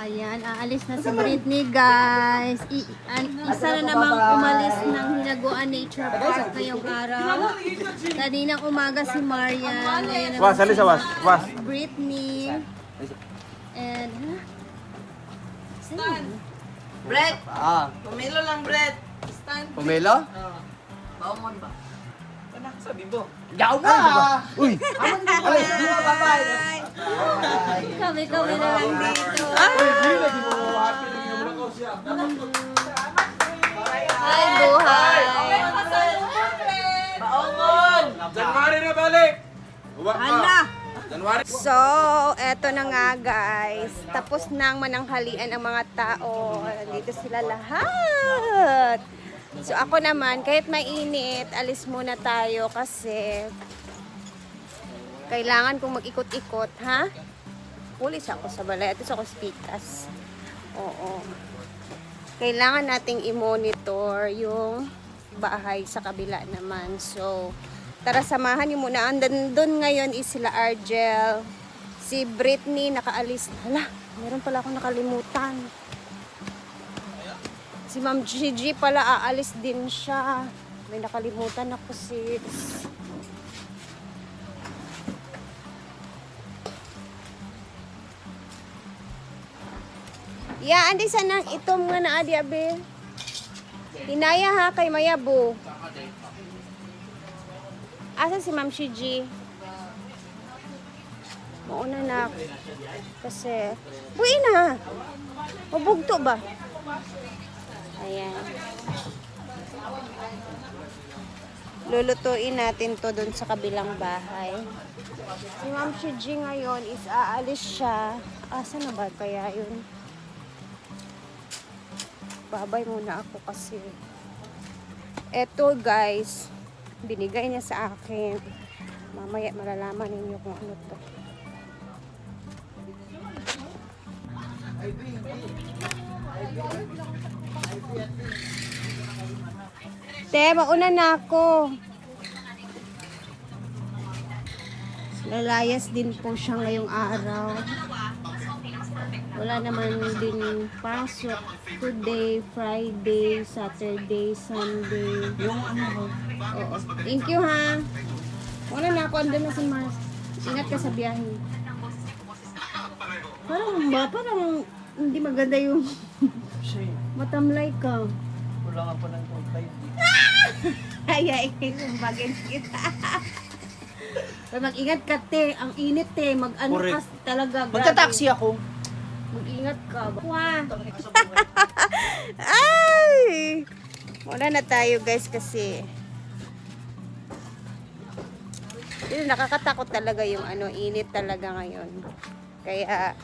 Ayan, aalis na si Britney, guys. Isa na namang umalis ng Hinaguan Nature Park ngayong araw. Kaninang umaga si Marian. Ngayon naman alis sa was. Britney. And, Stan! Brett! Pumilo lang, Brett! Stan! Pumelo? Baumon ba? Ano sabi mo? Yaw na! Uy! Alis, di mo, bye-bye! kami na lang dito. Hi, buhay! Baumon! January na balik! Hala! January! So, eto na nga guys. Tapos nang mananghalian ang mga tao. Dito sila lahat. So, ako naman, kahit mainit, alis muna tayo kasi kailangan kong mag-ikot-ikot, ha? Pulis ako sa balay. Ito sa Kospitas. Oo. Kailangan nating i-monitor yung bahay sa kabila naman. So, tara samahan niyo muna. Andun ngayon is sila Argel. Si Britney nakaalis. Hala, meron pala akong nakalimutan. Si Ma'am Gigi pala aalis din siya. May nakalimutan ako sis. Ya, andi sana itom nga na adi abe. Hinaya ha kay Mayabo. Asa si Ma'am Gigi? Mauna na ako. Kasi, buwi na. Mabugto ba? Ayan. Lulutuin natin to dun sa kabilang bahay. Si Ma'am Gigi ngayon is aalis siya. Asa na ba kaya yun? Babay muna ako kasi. Eto guys, binigay niya sa akin. Mamaya malalaman ninyo kung ano to. Te, mauna na ako. Lalayas din po siya ngayong araw. Wala naman din pasok today, Friday, Saturday, Sunday. Yung ano? Oo. Thank you ha. Wala na ako, andun na si Mars. Ingat ka sa biyahe. Parang hindi maganda yung matamlay ka. Kulangan pa ng 2.5. Ay, bagay kita. Pero mag-ingat ka, te. Ang init, te. Mag-ano ka talaga. grabe. Magta-taxi ako. Mag-ingat ka. Wah. Ay! Muna na tayo, guys, kasi nakakatakot talaga yung init talaga ngayon. Kaya,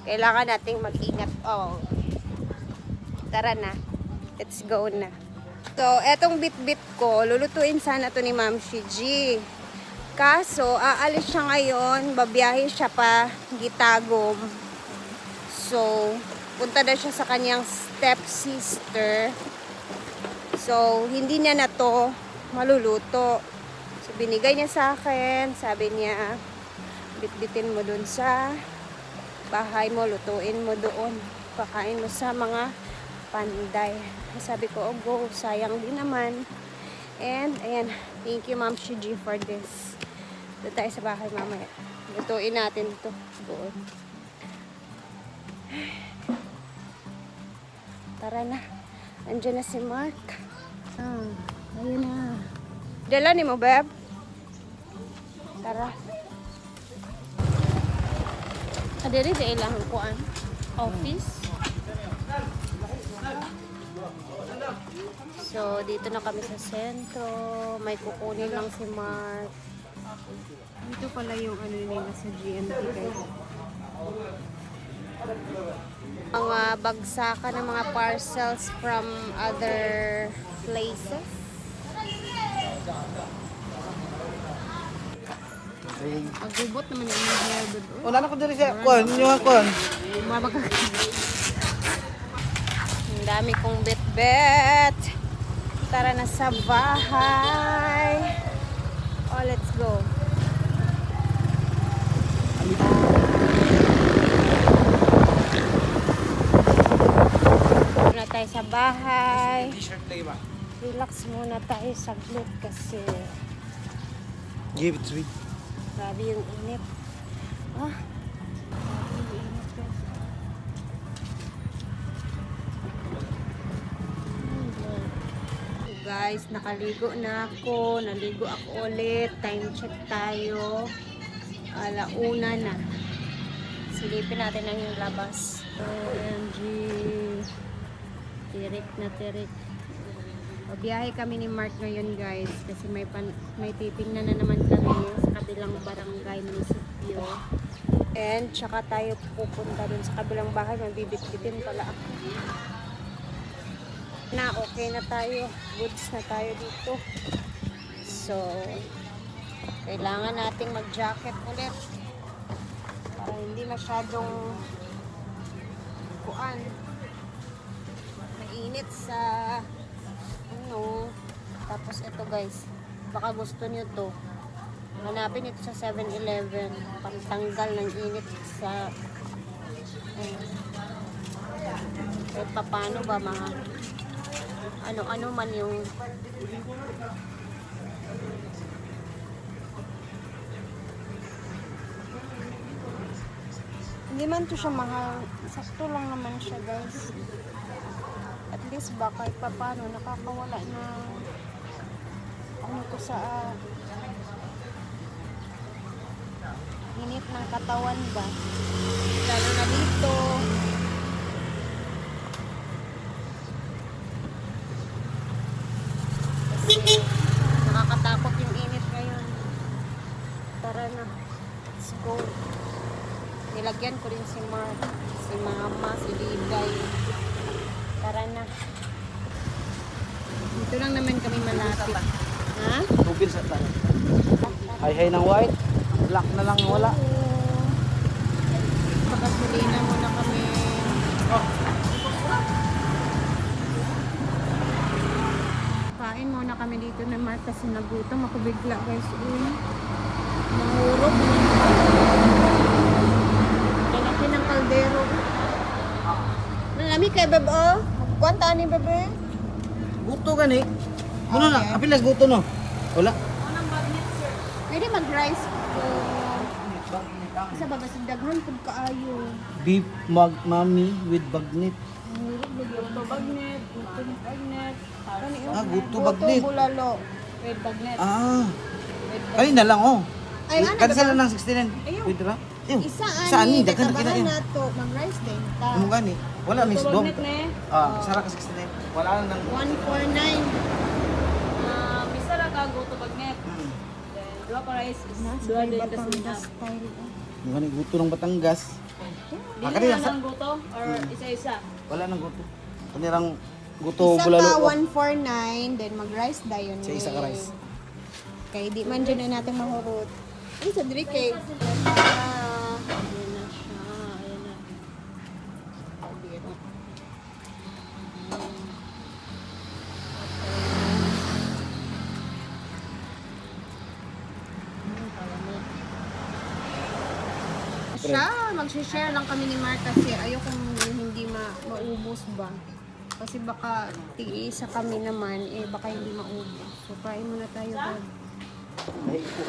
kailangan nating mag-ingat. Oh. Tara na. Let's go na. So, etong bit-bit ko, lulutuin sana to ni Ma'am Gigi. Kaso, aalis siya ngayon, babiyahe siya pa Gitagom. So, punta na siya sa kanyang stepsister. So, hindi niya na to maluluto. So, binigay niya sa akin. Sabi niya, bitbitin mo dun sa bahay mo, lutuin mo doon. Pakain mo sa mga panday. Sabi ko, oh go, sayang din naman. And, ayan, thank you Ma'am Gigi for this. Doon tayo sa bahay mamaya. Lutuin natin ito doon. Tara na. Andiyan na si Mark. Ayun na. Dala ni mo, Beb? Tara. Adiri sa ilang kuan office. So, dito na kami sa sentro. May kukunin lang si Mark. Dito pala yung nila sa GMT guys. Mga bagsakan ng mga parcels from other places. Agubot naman yung hair doon. Wala na ko diri sa kon, yung kon. Ang dami kong bet-bet. Tara na sa bahay. Oh, let's go. tayo sa bahay. T-shirt tayo ba? Relax muna tayo saglit kasi Give it sweet. grabe yung init. Ah, grabe yung init guys. So guys, nakaligo na ako. Naligo ako ulit. Time check tayo. 1:00 na. Silipin natin ang yung labas. OMG. Tirik na tirik. Biyahe kami ni Mark ngayon guys kasi may titingnan na naman kami sa kabilang barangay munisipyo. And tsaka tayo pupunta dun sa kabilang bahay. Mabibit-bitin pala ako. Na okay na tayo. Goods na tayo dito. So, kailangan nating mag-jacket ulit. Para hindi masyadong kuan. Mainit sa ano. Tapos ito guys, baka gusto niyo to. Hanapin ito sa 7-Eleven. Pantanggal ng init sa kahit papano ba mga ano-ano man yung hindi man to siya mahal. Sakto lang naman siya guys. At least ba kahit papano nakakawala na ano ko sa init ng katawan ba. Lalo na dito. Kasi nakakatakot yung init ngayon. Tara na. Let's go. Nilagyan ko rin si Mark, si Mama, si Liday. Tara na. Dito lang naman kami malapit. Ha? Tubil sa tayo. Hay ng white. Black na lang wala. Pagkasulina muna kami. Kain muna kami dito na Mark kasi nagutom ako bigla guys. Mahurog. Lalaki ng kaldero. Malami kay bebe oh. Magkwanta ni bebe. Guto gani. Ano na? Apilas guto no? Wala. Pwede mag-rice ko. Isa ba basig daghan pud kaayo. Beef mami with bagnet. Guto bagnet, guto bagnet. Guto bagnet. Guto bulalo. With bagnet. Kali na lang oh. Ay, ano Cancel ba? na ng 69. Ayun. Pwede ra? Ayun. Isa ani, ani, daghan na daghan kina na to. Mag-rice din ta. Ano gani? Wala ni Guto dom. bagnet ne. Sara ka 69. Wala na nang 149. Bisa ra ka go to bagnet. Dua pa rice. Dua din kasi na. Ano gani guto ng Batangas. Dili Kanila na lang goto or isa-isa. wala nang guto. Kanirang guto Isa bulalo. ka 149, then mag-rice dayon. Sa isa ka rice. Kay di man dyan na natin mahurot. Ay, sa diri kay. Ayan na siya. Ayan na. Biro. Siya, mag-share lang kami ni Mark kasi ayokong hindi maubos ba. Kasi baka tiisa kami naman, baka hindi maubos. So, kain muna tayo, Dad. Ay, ko.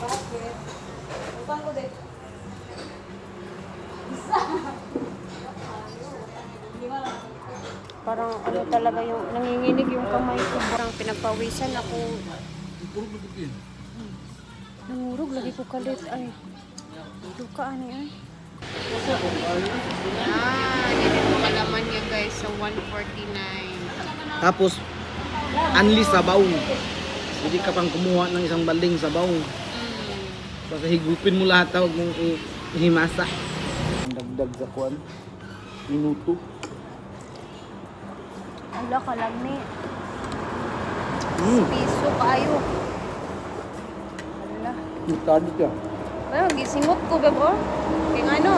Bakit? Utang ko din. Parang ano talaga yung nanginginig yung kamay ko. Parang pinagpawisan ako. Nangurog lagi ko kalit ay. Duka ani ay. Yan yung kalaman niya guys sa 149. Tapos unli sabaw. Hindi ka pang kumuha ng isang baling sabaw. Basta higupin mo lahat tawag mong ihimasa. Dagdag sa kuan. Minuto. Ala ka lang ni. Piso kayo. Ala. Mutado ka. Ay, gisingot ko bebo. Kaya nga ano.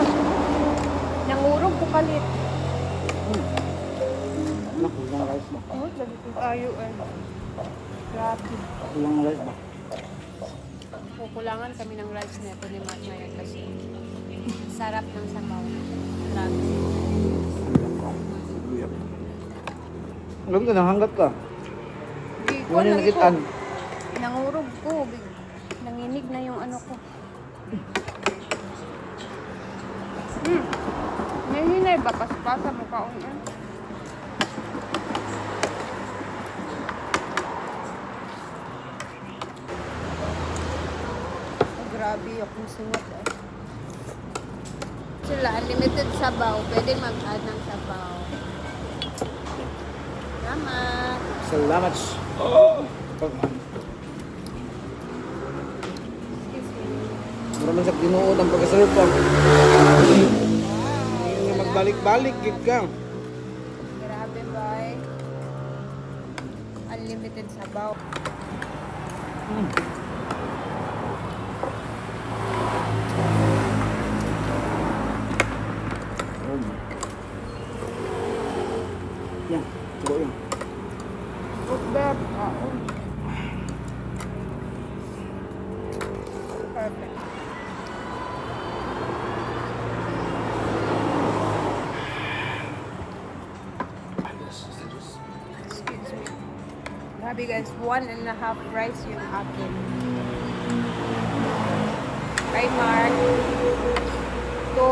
Nangurog ko kalit. Kulang rice ba? Oh, lagi ko kayo ay. Grabe. Kulang rice ba? Kukulangan kami ng rice nito ni Mark ngayon kasi sarap ng sabaw. Grabe. Alam ka na, hanggat ka. Hindi ko Yung lang nakitaan. Nangurog ko. Nanginig na yung ano ko. May hinay ba? Paspasa mo kaong yan. Oh, grabe yung singot eh. Sila, unlimited sabaw. Pwede mag-add ng sabaw. Salamat. Salamat. Excuse me. Maraming sa tinuod ang pagkaserve pa. Magbalik-balik, gig ka. Grabe, boy. Unlimited sabaw. Yan, subo yun. Beb. Perfect. Excuse me. Grabe guys, 1.5 rice yung akin. Kay Mark. Ito.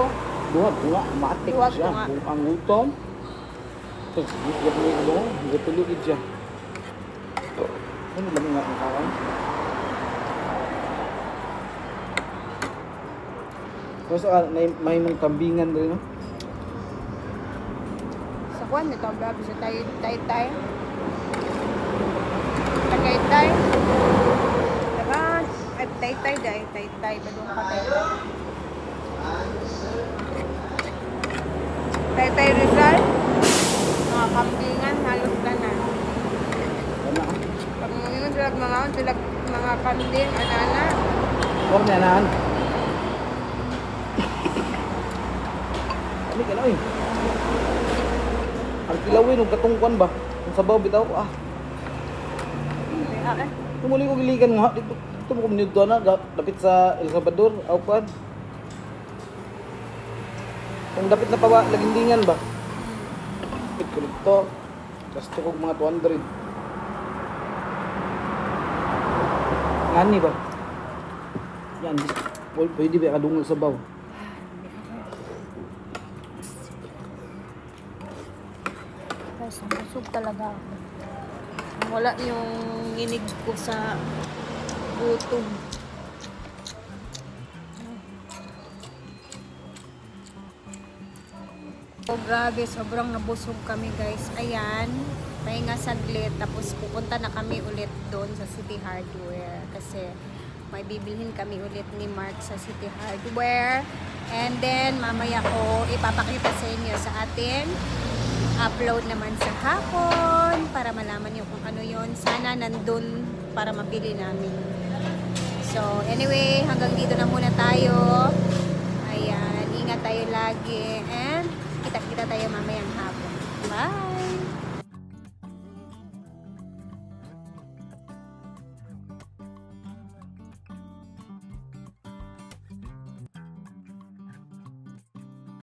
Bunga, matik Duwag, siya. bunga. Kung ang gutom. Tapos, gatuloy ko doon. Gatuloy siya. Ano ba nga ang kawan? Tapos, may mga kambingan rin, no? Sa kwan, ito ang babi sa tay-tay. Tagay-tay. Tagaan. Ay, tay-tay dahil. Tay-tay. Badong ka tay-tay. Tay-tay Rizal. Mga kambingan, halos ka na. Wala ka. Pag ngayon sila mga kambing, anana. Huwag na yan. Ano ka na, eh? Ang kilawin, yung katungkuan ba? Yung sabaw, bitaw ko, Kaya Tumuli ko giligan nga. Dito mo kumunod doon na. Dapit sa El Salvador, Aupan. Kung dapit na pa, lagindingan ba? Dapit ko dito. Gasto ko mga 200. Ngani ba? Yan. Pwede ba kadungol sa baw? guys, nabusog talaga ako. Wala yung nginig ko sa gutom. Oh, grabe, sobrang nabusog kami guys. Ayan, pahinga saglit. Tapos pupunta na kami ulit doon sa City Hardware. Kasi may bibilhin kami ulit ni Mark sa City Hardware. And then, mamaya ko ipapakita sa inyo sa atin. Upload naman sa hapon para malaman nyo kung ano yon. Sana nandun para mabili namin. So, anyway, hanggang dito na muna tayo. Ayan, ingat tayo lagi. And kita-kita tayo mamaya.